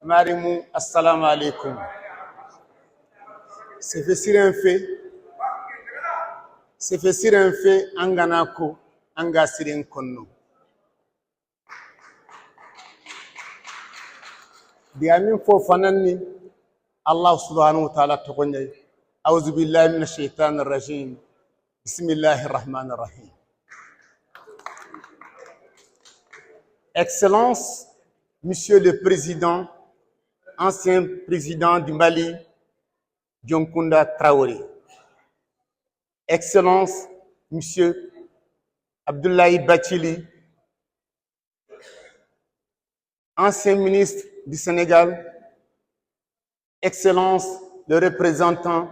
Marimu, assalamu alaikum. C'est fait un fait, anganako, angasirin konno. Diamin fo fananni, Allah subhanahu wa ta'ala tokonya. A'udhu billahi minash shaitanir rajim. Bismillahir rahmanir rahim. Excellence, Monsieur le Président, ancien président du Mali, Dionkunda Traoré. Excellence, Monsieur Abdoulaye Bathily, ancien ministre du Sénégal. Excellence, le représentant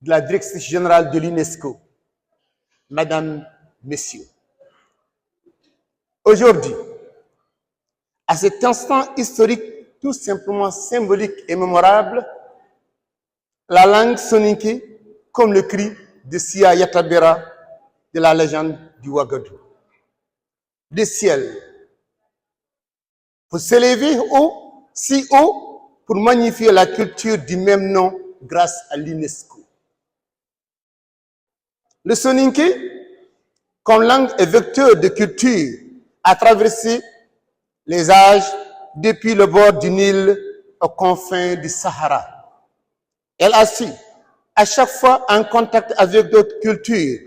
de la Direction générale de l'UNESCO. Madame, Messieurs. Aujourd'hui, à cet instant historique tout simplement symbolique et mémorable, la langue soninké, comme le cri de Sia Yatabera de la légende du Ouagadougou. Le ciel, pour s'élever haut, si haut, pour magnifier la culture du même nom grâce à l'UNESCO. Le soninké, comme langue et vecteur de culture, a traversé les âges depuis le bord du Nil aux confins du Sahara. Elle a su, à chaque fois en contact avec d'autres cultures,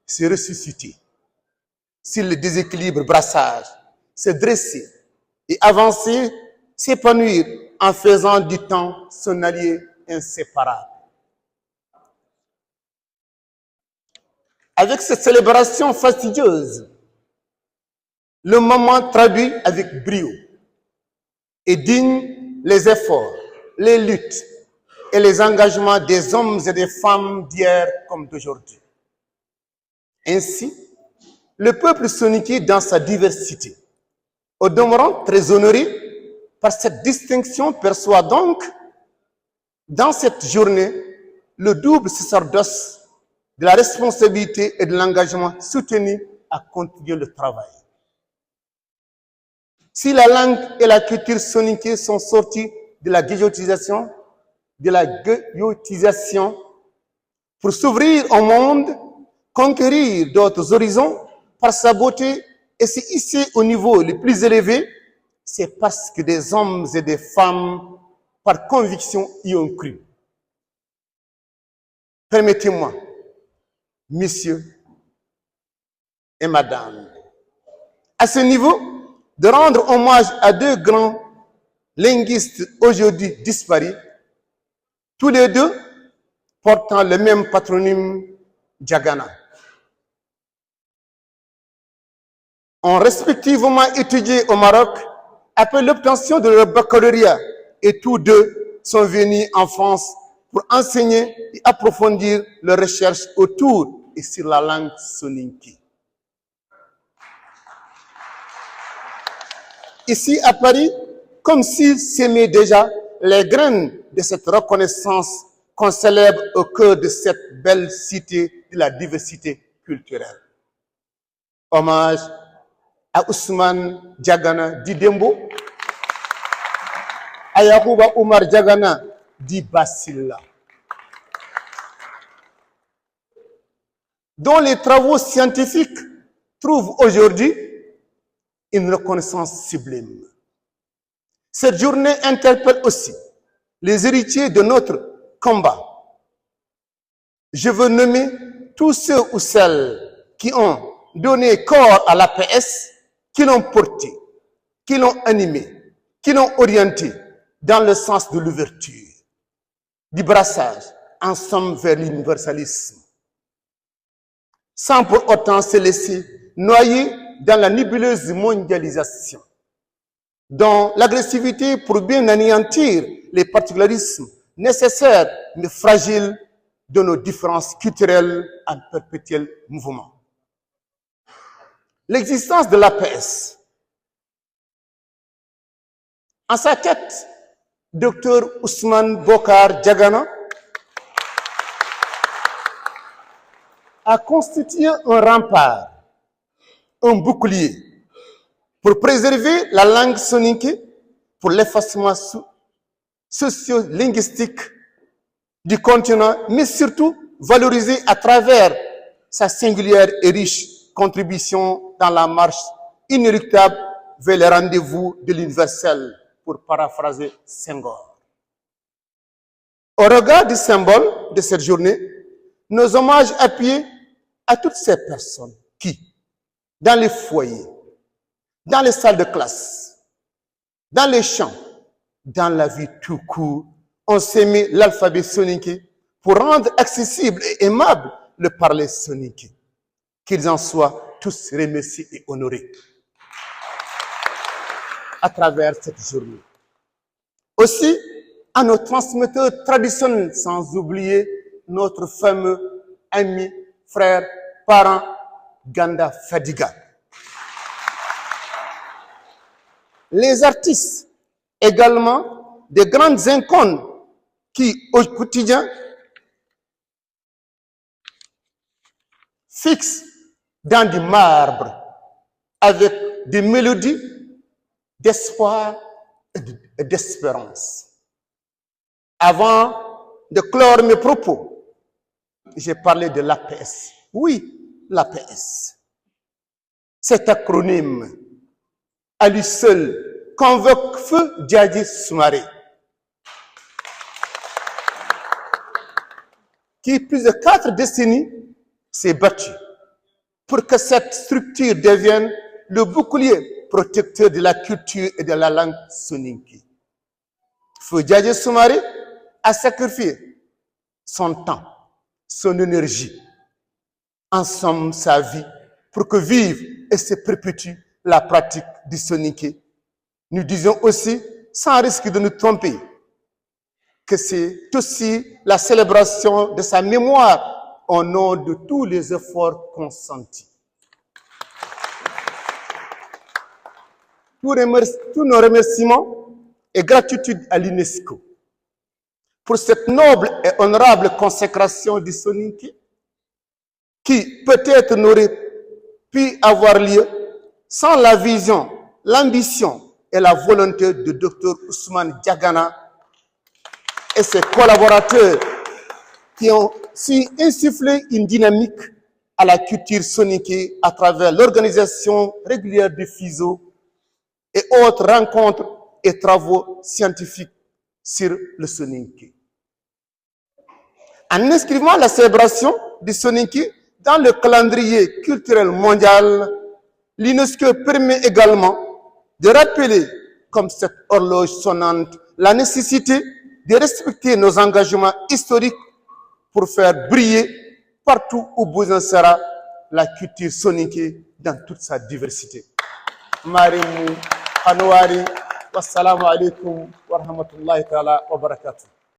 se ressusciter. Sur le déséquilibre brassage, se dresser et avancer, s'épanouir en faisant du temps son allié inséparable. Avec cette célébration fastidieuse, le moment traduit avec brio et digne les efforts, les luttes et les engagements des hommes et des femmes d'hier comme d'aujourd'hui. Ainsi, le peuple soninké dans sa diversité, au demeurant très honoré par cette distinction, perçoit donc dans cette journée le double sacerdoce de la responsabilité et de l'engagement soutenu à continuer le travail. Si la langue et la culture soninké sont sorties de la guillotisation, pour s'ouvrir au monde, conquérir d'autres horizons par sa beauté et se hisser au niveau le plus élevé, c'est parce que des hommes et des femmes, par conviction, y ont cru. Permettez-moi, messieurs et madame, à ce niveau, de rendre hommage à deux grands linguistes aujourd'hui disparus, tous les deux portant le même patronyme Diagana. Ont respectivement étudié au Maroc après l'obtention de leur baccalauréat et tous deux sont venus en France pour enseigner et approfondir leurs recherches autour et sur la langue soninké. Ici à Paris, comme s'ils s'aimaient déjà les graines de cette reconnaissance qu'on célèbre au cœur de cette belle cité de la diversité culturelle. Hommage à Ousmane Diagana dit Dembo, à Yacouba Oumar Diagana dit Basila, dont les travaux scientifiques trouvent aujourd'hui une reconnaissance sublime. Cette journée interpelle aussi les héritiers de notre combat. Je veux nommer tous ceux ou celles qui ont donné corps à l'APS, qui l'ont porté, qui l'ont animé, qui l'ont orienté dans le sens de l'ouverture, du brassage, en somme vers l'universalisme, sans pour autant se laisser noyer dans la nébuleuse mondialisation, dont l'agressivité pour bien anéantir les particularismes nécessaires mais fragiles de nos différences culturelles en perpétuel mouvement. L'existence de l'APS. En sa tête, Dr Ousmane Bokar Diagana a constitué un rempart, un bouclier pour préserver la langue soninké pour l'effacement socio-linguistique du continent, mais surtout valorisé à travers sa singulière et riche contribution dans la marche inéluctable vers les rendez-vous de l'universel, pour paraphraser Senghor. Au regard du symbole de cette journée, nos hommages appuyés à toutes ces personnes qui, dans les foyers, dans les salles de classe, dans les champs, dans la vie tout court, ont sémé l'alphabet soninké pour rendre accessible et aimable le parler soninké. Qu'ils en soient tous remerciés et honorés à travers cette journée. Aussi, à nos transmetteurs traditionnels, sans oublier notre fameux ami, frère, parent, Ganda Fadiga. Les artistes, également, des grandes icônes qui, au quotidien, fixent dans du marbre avec des mélodies d'espoir et d'espérance. Avant de clore mes propos, j'ai parlé de l'APS. Oui, l'APS. Cet acronyme, à lui seul, convoque Feu Djadji Soumaré, qui, plus de 4 décennies, s'est battu pour que cette structure devienne le bouclier protecteur de la culture et de la langue soninké. Feu Djadji Soumaré a sacrifié son temps, son énergie, en somme sa vie, pour que vive et se perpétue la pratique du soninké. Nous disons aussi, sans risque de nous tromper, que c'est aussi la célébration de sa mémoire au nom de tous les efforts consentis. Tous nos remerciements et gratitude à l'UNESCO pour cette noble et honorable consécration du soninké qui peut-être n'aurait pu avoir lieu sans la vision, l'ambition et la volonté de Dr Ousmane Diagana et ses collaborateurs qui ont su insuffler une dynamique à la culture soninké à travers l'organisation régulière du FISO et autres rencontres et travaux scientifiques sur le soninké. En inscrivant la célébration du soninké dans le calendrier culturel mondial, l'UNESCO permet également de rappeler, comme cette horloge sonnante, la nécessité de respecter nos engagements historiques pour faire briller partout où besoin sera la culture soninké dans toute sa diversité. Marimu Hanouari, wassalamu alaikum wa rahmatullahi ta'ala wa barakatuh.